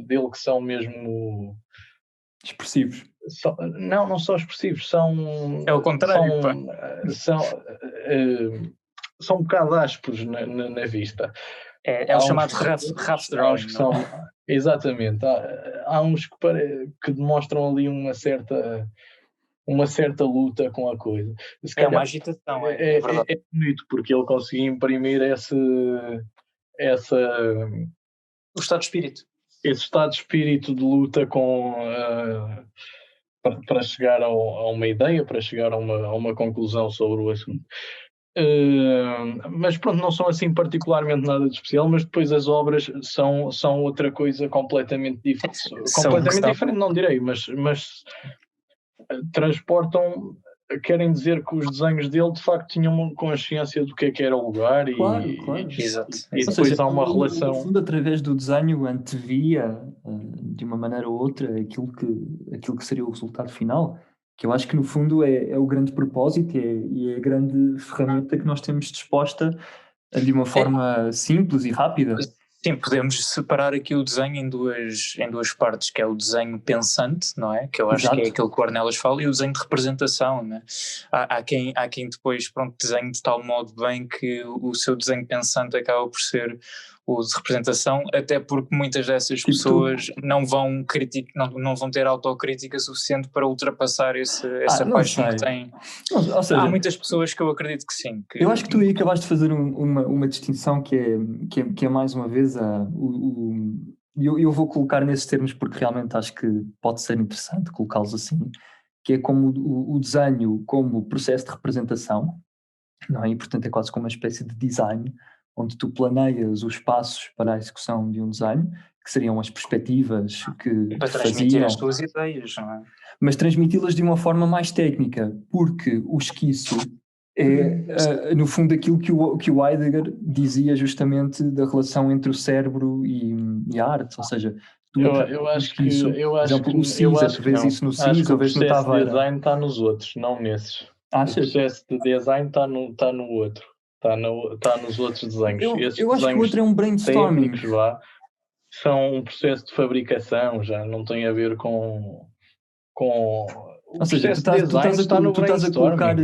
dele que são mesmo... expressivos. Não são expressivos, são... É o contrário, são são um bocado ásperos na vista. É o chamado rough drawing. Que são, exatamente. Há uns que demonstram ali uma certa luta com a coisa. Uma agitação, é verdade. É bonito, porque ele conseguiu imprimir o estado de espírito. Esse estado de espírito de luta para chegar a uma ideia, para chegar a uma conclusão sobre o assunto. Mas pronto, não são assim particularmente nada de especial, mas depois as obras são outra coisa completamente diferente. Diferente, não direi, mas transportam, querem dizer que os desenhos dele de facto tinham uma consciência do que é que era o lugar. Claro. Exato. E depois há uma relação. No fundo, através do desenho, antevia de uma maneira ou outra aquilo que seria o resultado final, que eu acho que no fundo é o grande propósito e é a grande ferramenta que nós temos disposta de uma forma simples e rápida. Sim, podemos separar aqui o desenho em duas partes, que é o desenho pensante, não é? Que eu acho que é aquilo que o Ornelas fala, e o desenho de representação, não é? Há quem depois, desenhe de tal modo bem que o seu desenho pensante acaba por ser o de representação, até porque muitas dessas pessoas não vão ter autocrítica suficiente para ultrapassar essa paixão que têm. Ou seja, há muitas pessoas que eu acredito que sim. Eu acho que tu aí acabaste de fazer uma distinção que é mais uma vez eu vou colocar nesses termos porque realmente acho que pode ser interessante colocá-los assim, que é como o desenho como processo de representação, não é? E portanto é quase como uma espécie de design, onde tu planeias os passos para a execução de um desenho, que seriam as perspectivas que para transmitir as tuas ideias, não é? Mas transmiti-las de uma forma mais técnica, porque o esquiço é, no fundo, aquilo que o Heidegger dizia justamente da relação entre o cérebro e a arte, ou seja, eu acho que o Cisa, tu vês isso no Cisa, ou vês no Taveira. O processo de design está nos outros, não nesses. Achas? O processo de design está no outro. Está nos outros desenhos. Eu acho que o outro é um brainstorming. São um processo de fabricação, já não tem a ver com ou seja, tu estás a colocar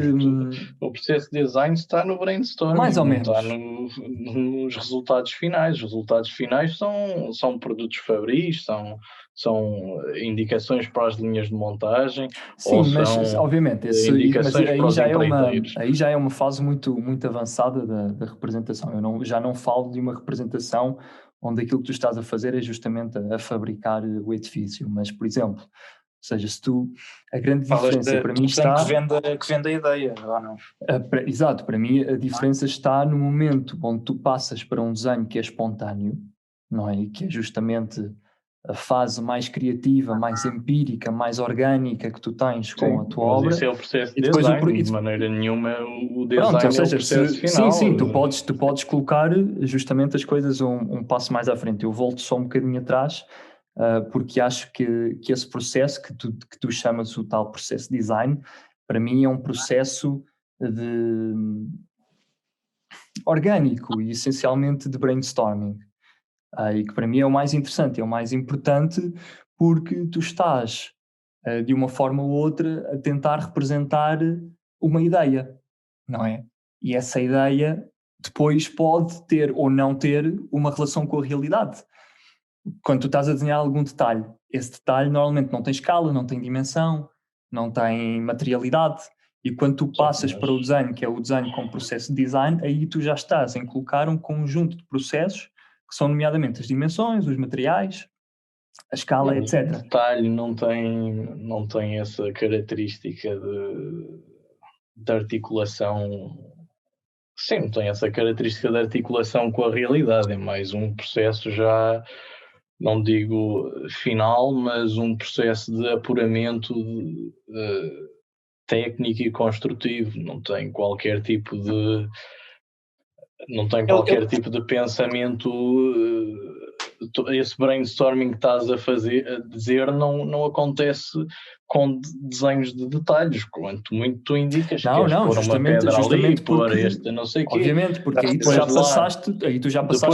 o processo de design está no brainstorming, mais ou menos. Está nos resultados finais. Os resultados finais são produtos fabris, são indicações para as linhas de montagem. Sim, mas obviamente aí já é uma fase muito, muito avançada da representação. Eu já não falo de uma representação onde aquilo que tu estás a fazer é justamente a fabricar o edifício, mas, por exemplo, ou seja, se tu, a grande diferença para mim está... Que vende a ideia, ou não? Exato, para mim a diferença está no momento onde tu passas para um desenho que é espontâneo, não é? E que é justamente a fase mais criativa, mais empírica, mais orgânica que tu tens com a tua obra. Isso é o processo de design, de maneira nenhuma o design ou seja, é o processo final. Sim, tu podes colocar justamente as coisas um passo mais à frente. Eu volto só um bocadinho atrás, porque acho que esse processo que tu chamas o tal processo de design, para mim é um processo orgânico e essencialmente de brainstorming. E que para mim é o mais interessante, é o mais importante, porque tu estás, de uma forma ou outra, a tentar representar uma ideia, não é? E essa ideia depois pode ter ou não ter uma relação com a realidade. Quando tu estás a desenhar algum detalhe, esse detalhe normalmente não tem escala, não tem dimensão, não tem materialidade. E quando tu passas para o desenho, que é o desenho com processo de design, aí tu já estás em colocar um conjunto de processos que são nomeadamente as dimensões, os materiais, a escala, etc. O detalhe não tem essa característica de articulação. Sim, não tem essa característica de articulação com a realidade. É mais um processo já, não digo final, mas um processo de apuramento técnico e construtivo. Não tem qualquer tipo de... tipo de pensamento. Esse brainstorming que estás a dizer não acontece com desenhos de detalhes, quanto muito tu indicas que queres pôr uma pedra ali, pôr esta não sei o quê. Obviamente, porque aí tu já passaste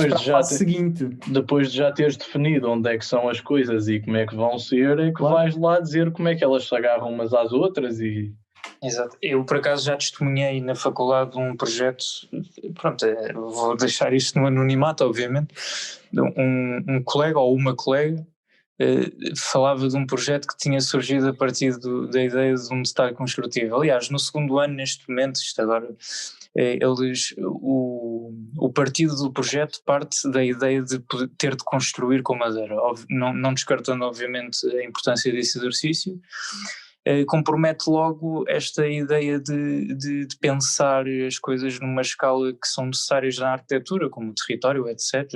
para a fase seguinte. Depois de já teres definido onde é que são as coisas e como é que vão ser, é que vais lá dizer como é que elas se agarram umas às outras e Exato. Eu, por acaso, já testemunhei na faculdade um projeto, pronto, vou deixar isto no anonimato, obviamente, um colega ou uma colega falava de um projeto que tinha surgido a partir da ideia de um detalhe construtivo. Aliás, no segundo ano, neste momento, isto agora, o partido do projeto parte da ideia de ter de construir com madeira, não descartando, obviamente, a importância desse exercício. Compromete logo esta ideia de pensar as coisas numa escala que são necessárias na arquitetura, como o território, etc.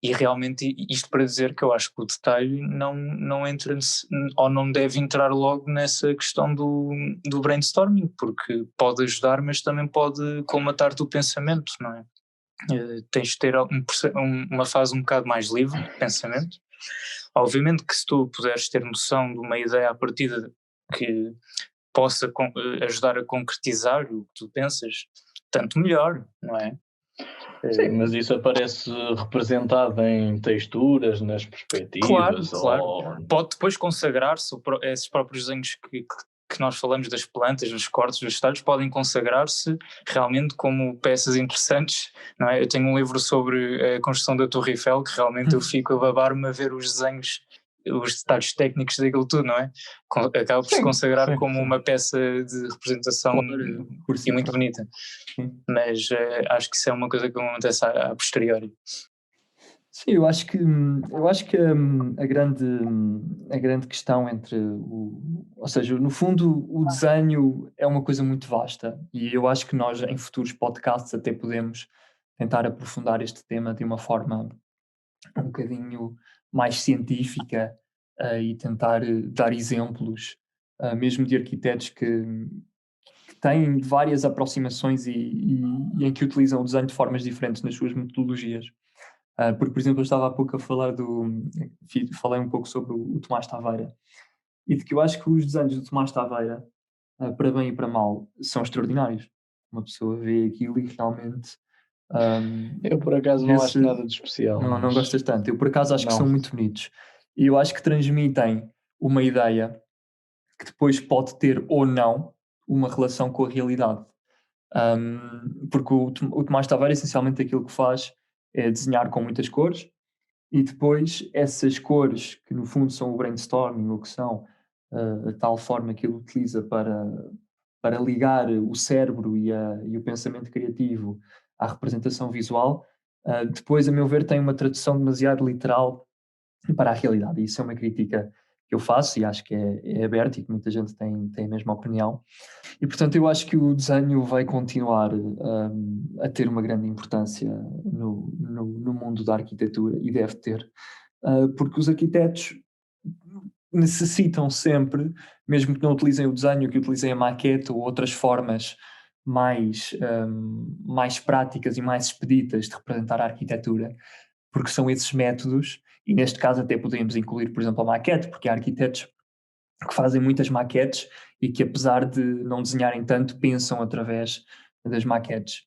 E realmente isto para dizer que eu acho que o detalhe não entra ou não deve entrar logo nessa questão do brainstorming, porque pode ajudar, mas também pode colmatar-te o pensamento, não é? Tens de ter uma fase um bocado mais livre de pensamento. Obviamente que se tu puderes ter noção de uma ideia à partida que possa ajudar a concretizar o que tu pensas, tanto melhor, não é? Sim, mas isso aparece representado em texturas, nas perspectivas. Claro. Pode depois consagrar-se, esses próprios desenhos que nós falamos das plantas, dos cortes, dos detalhes, podem consagrar-se realmente como peças interessantes, não é? Eu tenho um livro sobre a construção da Torre Eiffel que realmente eu fico a babar-me a ver os desenhos, os detalhes técnicos daquilo tudo, não é? Acaba por se consagrar como uma peça de representação e muito bonita. Mas acho que isso é uma coisa que acontece a posteriori. Sim, eu acho que a grande questão ou seja, no fundo o desenho é uma coisa muito vasta e eu acho que nós em futuros podcasts até podemos tentar aprofundar este tema de uma forma um bocadinho mais científica e tentar dar exemplos mesmo de arquitetos que têm várias aproximações e em que utilizam o desenho de formas diferentes nas suas metodologias. Porque, por exemplo, eu estava há pouco a falar falei um pouco sobre o Tomás Taveira e de que eu acho que os desenhos do Tomás Taveira, para bem e para mal, são extraordinários. Uma pessoa vê aquilo e realmente... eu, por acaso, não acho nada de especial. Não gostas tanto. Eu, por acaso, acho que são muito bonitos. E eu acho que transmitem uma ideia que depois pode ter ou não uma relação com a realidade. Porque o Tomás Taveira, essencialmente, aquilo que faz é desenhar com muitas cores e depois essas cores, que no fundo são o brainstorming, ou que são a tal forma que ele utiliza para ligar o cérebro e o pensamento criativo à representação visual, depois, a meu ver, tem uma tradução demasiado literal para a realidade. E isso é uma crítica que eu faço e acho que é aberto e que muita gente tem a mesma opinião. E, portanto, eu acho que o desenho vai continuar a ter uma grande importância no mundo da arquitetura e deve ter, porque os arquitetos necessitam sempre, mesmo que não utilizem o desenho, que utilizem a maquete ou outras formas mais práticas e mais expeditas de representar a arquitetura, porque são esses métodos, e neste caso até podemos incluir, por exemplo, a maquete, porque há arquitetos que fazem muitas maquetes e que, apesar de não desenharem tanto, pensam através das maquetes.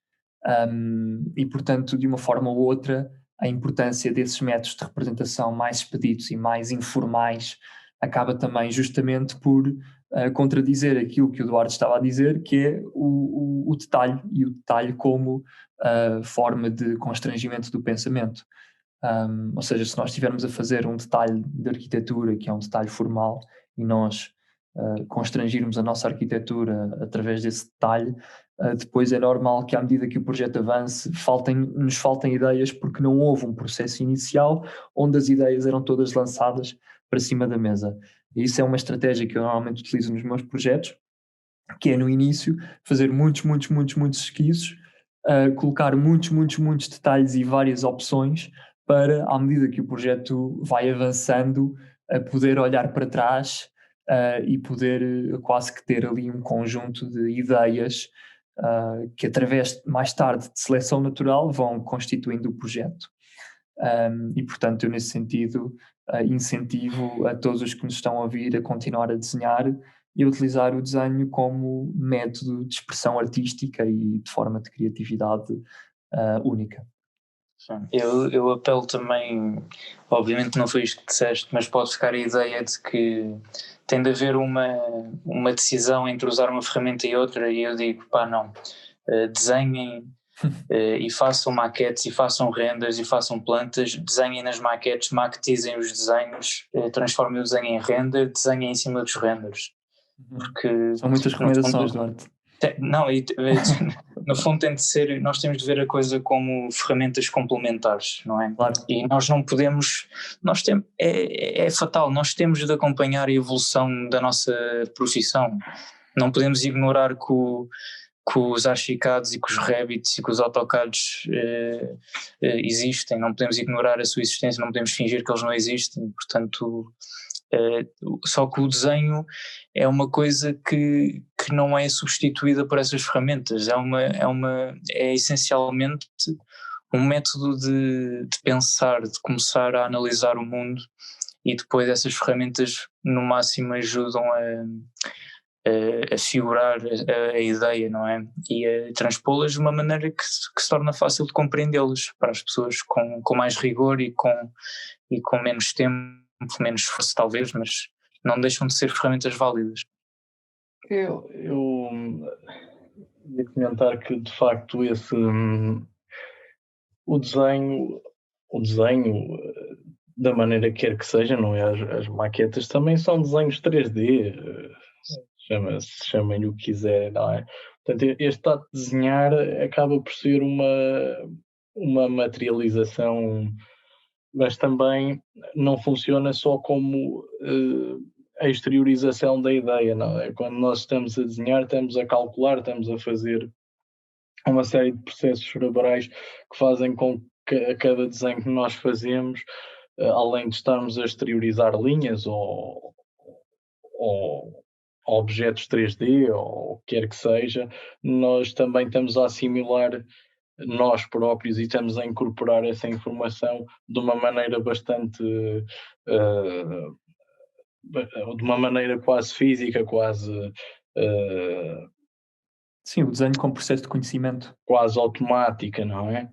E, portanto, de uma forma ou outra, a importância desses métodos de representação mais expeditos e mais informais acaba também justamente por contradizer aquilo que o Eduardo estava a dizer, que é o detalhe, e o detalhe como forma de constrangimento do pensamento. Ou seja, se nós estivermos a fazer um detalhe de arquitetura, que é um detalhe formal, e nós constrangirmos a nossa arquitetura através desse detalhe, depois é normal que à medida que o projeto avance nos faltem ideias, porque não houve um processo inicial onde as ideias eram todas lançadas para cima da mesa. E isso é uma estratégia que eu normalmente utilizo nos meus projetos, que é no início fazer muitos esquiços, colocar muitos detalhes e várias opções para, à medida que o projeto vai avançando, poder olhar para trás e poder quase que ter ali um conjunto de ideias que, através, mais tarde, de seleção natural, vão constituindo o projeto. E, portanto, eu, nesse sentido, incentivo a todos os que nos estão a ouvir a continuar a desenhar e a utilizar o desenho como método de expressão artística e de forma de criatividade única. Sim. Eu apelo também, obviamente não foi isto que disseste, mas pode ficar a ideia de que tem de haver uma decisão entre usar uma ferramenta e outra, e eu digo, pá, não, desenhem e façam maquetes e façam renders e façam plantas, desenhem nas maquetes, maquetizem os desenhos, transformem o desenho em render, desenhem em cima dos renders. Porque, São muitas recomendações, Duarte. não, no fundo tem de ser, nós temos de ver a coisa como ferramentas complementares, não é? Claro. E nós não podemos, é fatal, nós temos de acompanhar a evolução da nossa profissão, não podemos ignorar que os Archicads e que os Revits e que os AutoCADs existem, não podemos ignorar a sua existência, não podemos fingir que eles não existem, portanto... só que o desenho é uma coisa que não é substituída por essas ferramentas, é essencialmente um método de pensar, de começar a analisar o mundo, e depois essas ferramentas no máximo ajudam a figurar a ideia, não é? E a transpô-las de uma maneira que se torna fácil de compreendê-las para as pessoas com mais rigor e com menos tempo, menos esforço talvez, mas não deixam de ser ferramentas válidas. Eu ia comentar que de facto o desenho da maneira que quer que seja, não é? As maquetas também são desenhos 3D, chamem-lhe o que quiser, não é? Portanto, este ato de desenhar acaba por ser uma materialização, mas também não funciona só como a exteriorização da ideia, não é? Quando nós estamos a desenhar, estamos a calcular, estamos a fazer uma série de processos cerebrais que fazem com que a cada desenho que nós fazemos, além de estarmos a exteriorizar linhas ou objetos 3D ou o que quer que seja, nós também estamos a assimilar nós próprios e estamos a incorporar essa informação de uma maneira bastante de uma maneira quase física, quase sim, o desenho como processo de conhecimento, quase automática, não é?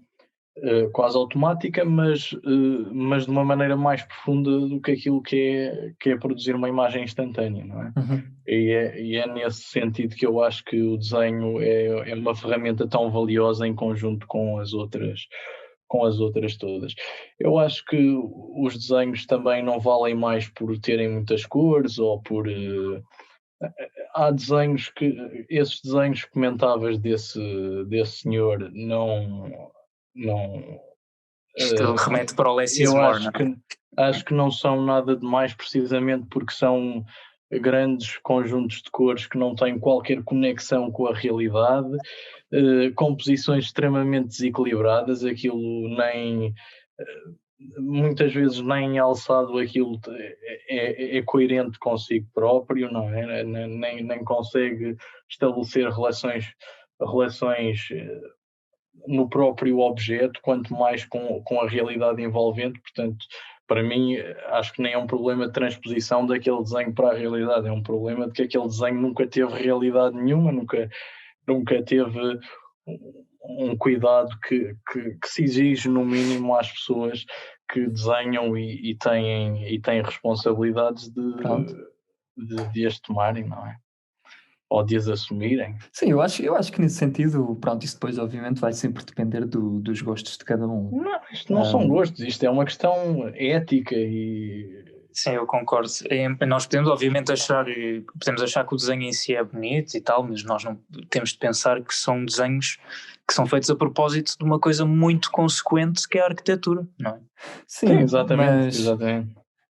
Quase automática, mas de uma maneira mais profunda do que aquilo que é produzir uma imagem instantânea, não é? E é nesse sentido que eu acho que o desenho é uma ferramenta tão valiosa em conjunto com as outras todas. Eu acho que os desenhos também não valem mais por terem muitas cores ou por... há desenhos que... Esses desenhos que comentavas desse senhor não Isto remete para o less is eu more, acho que não são nada demais, precisamente porque são grandes conjuntos de cores que não têm qualquer conexão com a realidade, composições extremamente desequilibradas, aquilo nem muitas vezes nem alçado aquilo é coerente consigo próprio, não é? Nem consegue estabelecer relações no próprio objeto, quanto mais com a realidade envolvente. Portanto, para mim, acho que nem é um problema de transposição daquele desenho para a realidade, é um problema de que aquele desenho nunca teve realidade nenhuma, nunca teve um cuidado que se exige no mínimo às pessoas que desenham e têm responsabilidades de as tomarem, não é? Ou de as assumirem. Sim, eu acho que nesse sentido, pronto, isso depois obviamente vai sempre depender dos gostos de cada um. Não, isto não são gostos, isto é uma questão ética e... Sim, eu concordo. Nós podemos obviamente achar que o desenho em si é bonito e tal, mas nós não temos de pensar que são desenhos que são feitos a propósito de uma coisa muito consequente, que é a arquitetura, não é? Sim, exatamente.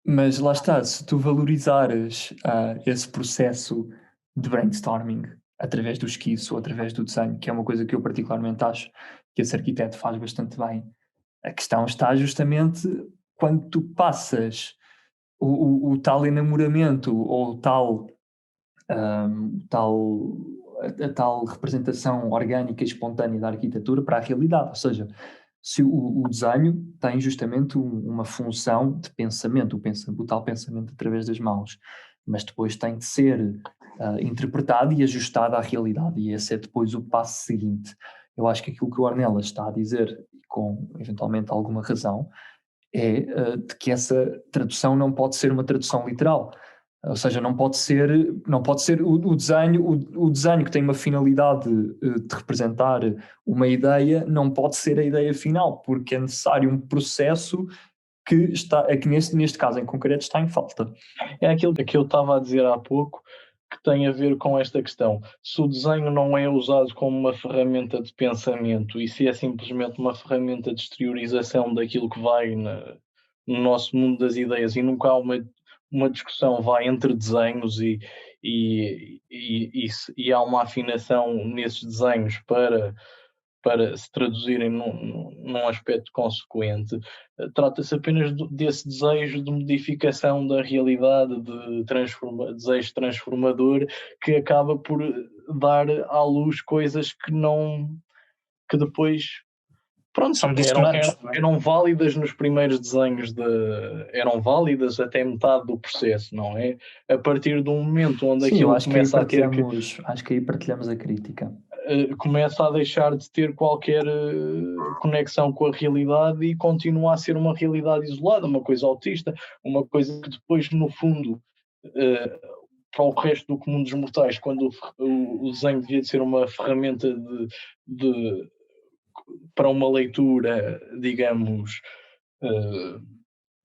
Mas lá está, se tu valorizares esse processo de brainstorming através do esquiço ou através do desenho, que é uma coisa que eu particularmente acho que esse arquiteto faz bastante bem, a questão está justamente quando tu passas o tal enamoramento ou a tal representação orgânica e espontânea da arquitetura para a realidade, ou seja, se o desenho tem justamente uma função de pensamento, o tal pensamento através das mãos, mas depois tem de ser interpretado e ajustado à realidade, e esse é depois o passo seguinte. Eu acho que aquilo que o Ornelas está a dizer, com eventualmente alguma razão, é de que essa tradução não pode ser uma tradução literal. Ou seja, não pode ser o desenho que tem uma finalidade de representar uma ideia, não pode ser a ideia final, porque é necessário um processo que neste caso em concreto está em falta. É aquilo que eu estava a dizer há pouco, que tem a ver com esta questão. Se o desenho não é usado como uma ferramenta de pensamento e se é simplesmente uma ferramenta de exteriorização daquilo que vai no nosso mundo das ideias e nunca há uma discussão entre desenhos e há uma afinação nesses desenhos para se traduzirem num aspecto consequente, trata-se apenas desse desejo de modificação da realidade, desejo transformador, que acaba por dar à luz coisas que depois pronto, eram válidas nos primeiros desenhos, eram válidas até metade do processo, não é? A partir do momento onde aquilo começa a ter acho que aí partilhamos a crítica. Começa a deixar de ter qualquer conexão com a realidade e continua a ser uma realidade isolada, uma coisa autista, uma coisa que depois, no fundo, para o resto do comum dos mortais, quando o desenho devia ser uma ferramenta para uma leitura, digamos,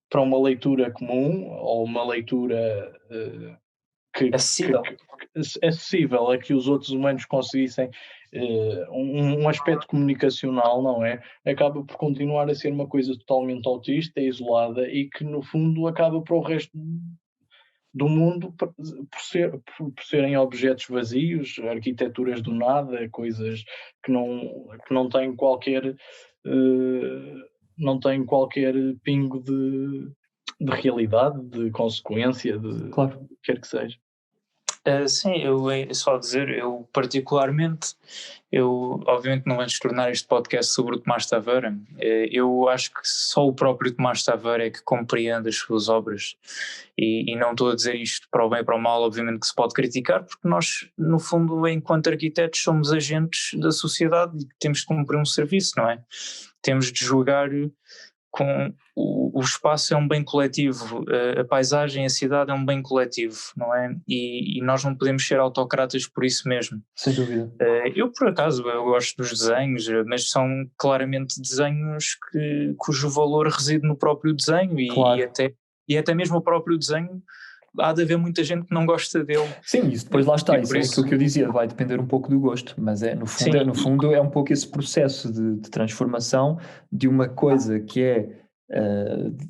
para uma leitura comum, ou uma leitura acessível a que os outros humanos conseguissem um aspecto comunicacional, não é? Acaba por continuar a ser uma coisa totalmente autista, isolada, e que no fundo acaba para o resto do mundo por serem objetos vazios, arquiteturas do nada, coisas que não têm qualquer pingo de realidade, de consequência, de claro. O que quer que seja. Sim, só dizer, eu particularmente, obviamente não vamos tornar este podcast sobre o Tomás Taveira, eu acho que só o próprio Tomás Taveira é que compreende as suas obras, e não estou a dizer isto para o bem e para o mal, obviamente que se pode criticar, porque nós, no fundo, enquanto arquitetos, somos agentes da sociedade e temos de cumprir um serviço, não é? Temos de julgar com o espaço é um bem coletivo, a paisagem, a cidade é um bem coletivo, não é? E nós não podemos ser autocratas por isso mesmo. Sem dúvida. Eu, por acaso, eu gosto dos desenhos, mas são claramente desenhos cujo valor reside no próprio desenho, claro. e até mesmo o próprio desenho há de haver muita gente que não gosta dele. Sim, isso depois lá está, isso é aquilo que eu dizia, vai depender um pouco do gosto, mas no fundo é um pouco esse processo de transformação de uma coisa que é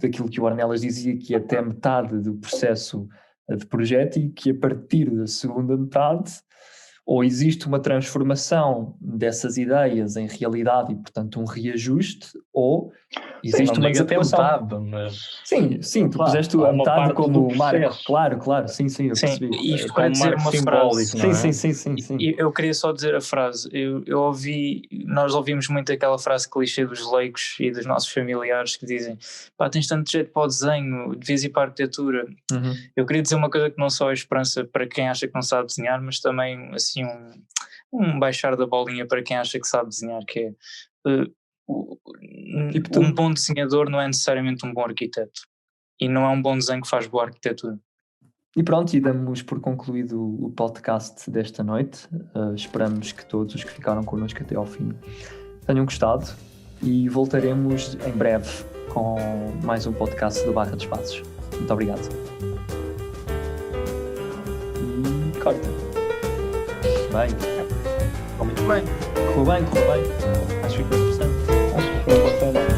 daquilo que o Ornelas dizia, que é até metade do processo de projeto, e que a partir da segunda metade ou existe uma transformação dessas ideias em realidade e, portanto, um reajuste, ou existe uma desatuação. Metade, mas... Sim, tu puseste a metade como marco. Claro, sim, eu percebi. Isto para dizer uma frase. Sim. Eu queria só dizer a frase. Nós ouvimos muito aquela frase clichê dos leigos e dos nossos familiares que dizem: pá, tens tanto jeito para o desenho, devias ir para a arquitetura. Uhum. Eu queria dizer uma coisa que não só é esperança para quem acha que não sabe desenhar, mas também assim um baixar da bolinha para quem acha que sabe desenhar, que é um bom desenhador não é necessariamente um bom arquiteto, e não é um bom desenho que faz boa arquitetura. E pronto, e damos por concluído o podcast desta noite. Esperamos que todos os que ficaram connosco até ao fim tenham gostado, e voltaremos em breve com mais um podcast do Barra de Espaços. Muito obrigado. E corta. Bem. Ficou muito bem. Correu bem. Acho que ficou interessante. Acho que foi bacana.